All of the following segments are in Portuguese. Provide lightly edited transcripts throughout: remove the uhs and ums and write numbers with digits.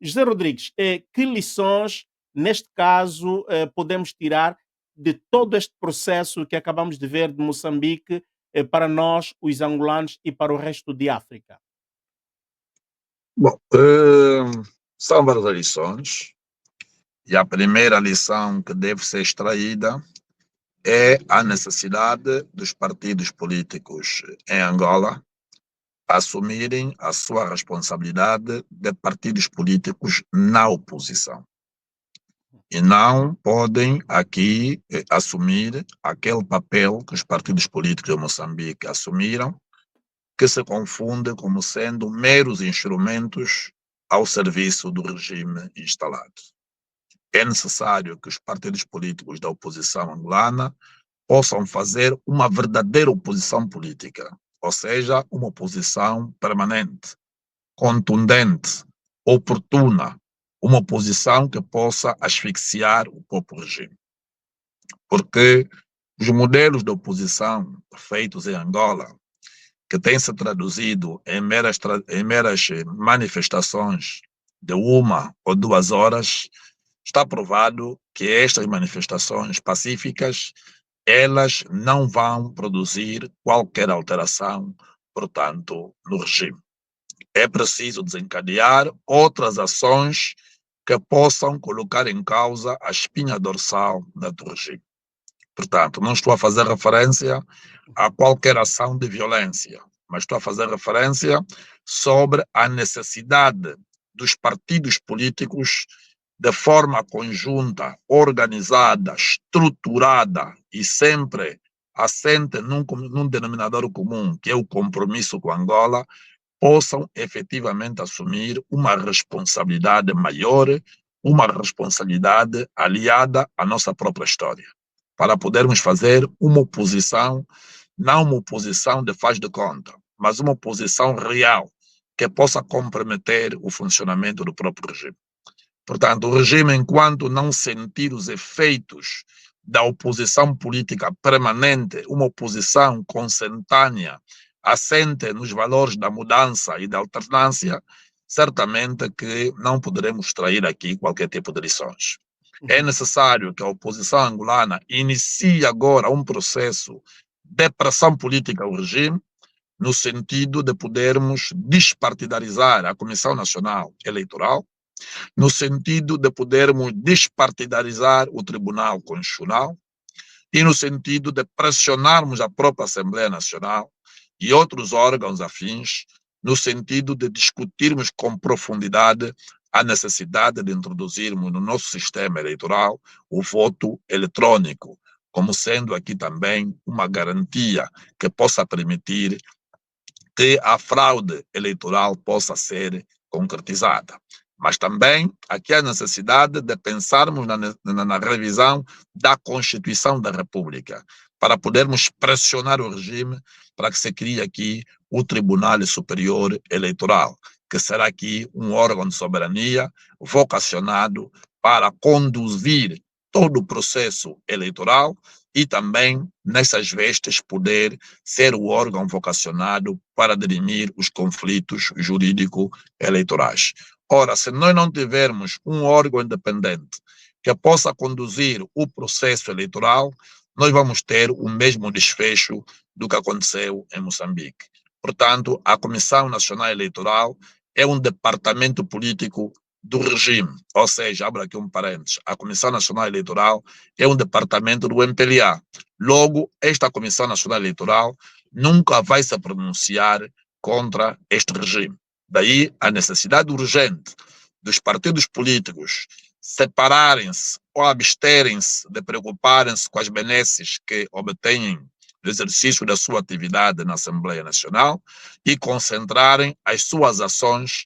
José Rodrigues, que lições, neste caso, podemos tirar de todo este processo que acabamos de ver de Moçambique para nós, os angolanos, e para o resto de África? Bom, são várias lições, e a primeira lição que deve ser extraída é a necessidade dos partidos políticos em Angola assumirem a sua responsabilidade de partidos políticos na oposição. E não podem aqui assumir aquele papel que os partidos políticos de Moçambique assumiram, que se confunde como sendo meros instrumentos ao serviço do regime instalado. É necessário que os partidos políticos da oposição angolana possam fazer uma verdadeira oposição política, ou seja, uma oposição permanente, contundente, oportuna, uma oposição que possa asfixiar o próprio regime. Porque os modelos de oposição feitos em Angola, que têm se traduzido em meras manifestações de 1 ou 2 horas, está provado que estas manifestações pacíficas, elas não vão produzir qualquer alteração, portanto, no regime. É preciso desencadear outras ações que possam colocar em causa a espinha dorsal do regime. Portanto, não estou a fazer referência a qualquer ação de violência, mas estou a fazer referência sobre a necessidade dos partidos políticos, de forma conjunta, organizada, estruturada e sempre assente num denominador comum, que é o compromisso com Angola, possam efetivamente assumir uma responsabilidade maior, uma responsabilidade aliada à nossa própria história, para podermos fazer uma oposição, não uma oposição de faz de conta, mas uma oposição real, que possa comprometer o funcionamento do próprio regime. Portanto, o regime, enquanto não sentir os efeitos da oposição política permanente, uma oposição consentânea, assente nos valores da mudança e da alternância, certamente que não poderemos extrair aqui qualquer tipo de lições. É necessário que a oposição angolana inicie agora um processo de pressão política ao regime, no sentido de podermos despartidarizar a Comissão Nacional Eleitoral, no sentido de podermos despartidarizar o Tribunal Constitucional e no sentido de pressionarmos a própria Assembleia Nacional e outros órgãos afins, no sentido de discutirmos com profundidade a necessidade de introduzirmos no nosso sistema eleitoral o voto eletrônico, como sendo aqui também uma garantia que possa permitir que a fraude eleitoral possa ser concretizada. Mas também aqui há necessidade de pensarmos na revisão da Constituição da República, para podermos pressionar o regime para que se crie aqui o Tribunal Superior Eleitoral, que será aqui um órgão de soberania vocacionado para conduzir todo o processo eleitoral e também, nessas vestes, poder ser o órgão vocacionado para dirimir os conflitos jurídico-eleitorais. Ora, se nós não tivermos um órgão independente que possa conduzir o processo eleitoral, nós vamos ter o mesmo desfecho do que aconteceu em Moçambique. Portanto, a Comissão Nacional Eleitoral é um departamento político do regime, ou seja, abro aqui um parênteses, a Comissão Nacional Eleitoral é um departamento do MPLA. Logo, esta Comissão Nacional Eleitoral nunca vai se pronunciar contra este regime. Daí a necessidade urgente dos partidos políticos separarem-se ou absterem-se de preocuparem-se com as benesses que obtêm no exercício da sua atividade na Assembleia Nacional e concentrarem as suas ações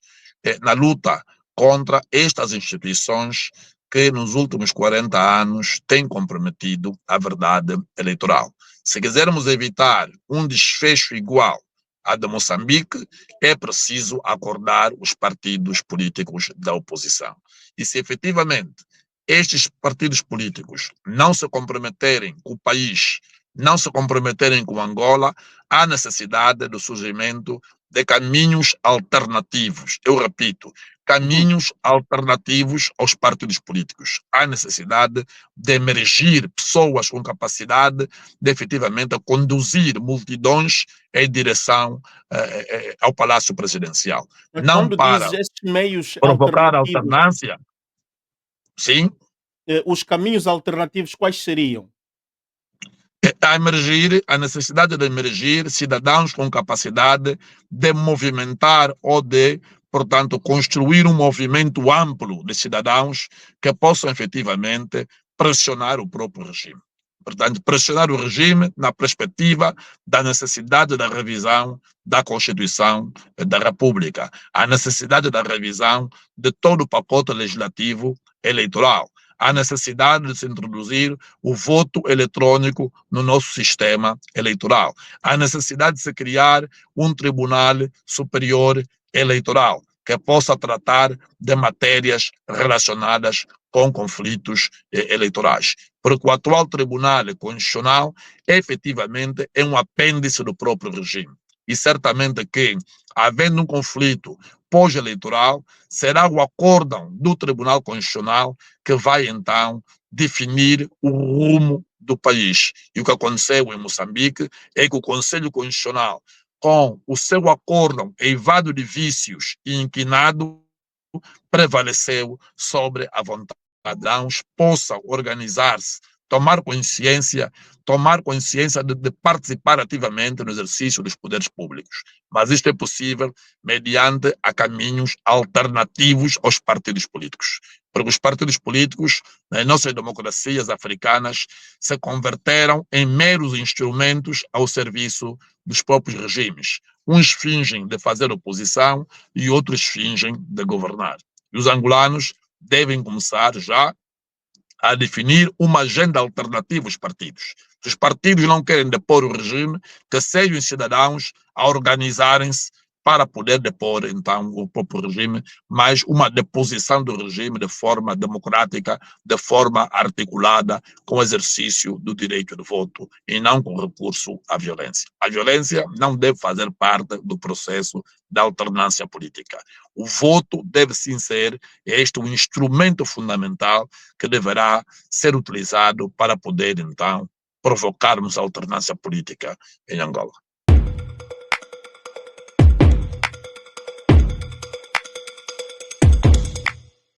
na luta contra estas instituições que nos últimos 40 anos têm comprometido a verdade eleitoral. Se quisermos evitar um desfecho igual à de Moçambique, é preciso acordar os partidos políticos da oposição. E se efetivamente estes partidos políticos não se comprometerem com o país, não se comprometerem com Angola, há necessidade do surgimento de caminhos alternativos. Eu repito, Uhum. caminhos alternativos aos partidos políticos. Há necessidade de emergir pessoas com capacidade de efetivamente conduzir multidões em direção ao Palácio Presidencial. Não Quando dizes para esses meios provocar alternativos, alternância, sim, os caminhos alternativos quais seriam? a emergir, a necessidade de emergir cidadãos com capacidade de movimentar ou de, portanto, construir um movimento amplo de cidadãos que possam efetivamente pressionar o próprio regime. Portanto, pressionar o regime na perspectiva da necessidade da revisão da Constituição da República, a necessidade da revisão de todo o pacote legislativo eleitoral, a necessidade de se introduzir o voto eletrônico no nosso sistema eleitoral, a necessidade de se criar um Tribunal Superior Eleitoral que possa tratar de matérias relacionadas com conflitos eleitorais. Porque o atual Tribunal Constitucional, efetivamente, é um apêndice do próprio regime. E certamente que, havendo um conflito pós-eleitoral, será o acórdão do Tribunal Constitucional que vai, então, definir o rumo do país. E o que aconteceu em Moçambique é que o Conselho Constitucional, com o seu acórdão eivado de vícios e inquinado, prevaleceu sobre a vontade de cidadãos, possa organizar-se, tomar consciência de participar ativamente no exercício dos poderes públicos. Mas isto é possível mediante a caminhos alternativos aos partidos políticos. Porque os partidos políticos, nas nossas democracias africanas, se converteram em meros instrumentos ao serviço dos próprios regimes. Uns fingem de fazer oposição e outros fingem de governar. E os angolanos devem começar já a definir uma agenda alternativa aos partidos. Se os partidos não querem depor o regime, que sejam os cidadãos a organizarem-se para poder depor, então, o próprio regime, mas uma deposição do regime de forma democrática, de forma articulada, com o exercício do direito de voto e não com recurso à violência. A violência não deve fazer parte do processo da alternância política. O voto deve sim ser um instrumento fundamental que deverá ser utilizado para poder, então, provocarmos a alternância política em Angola.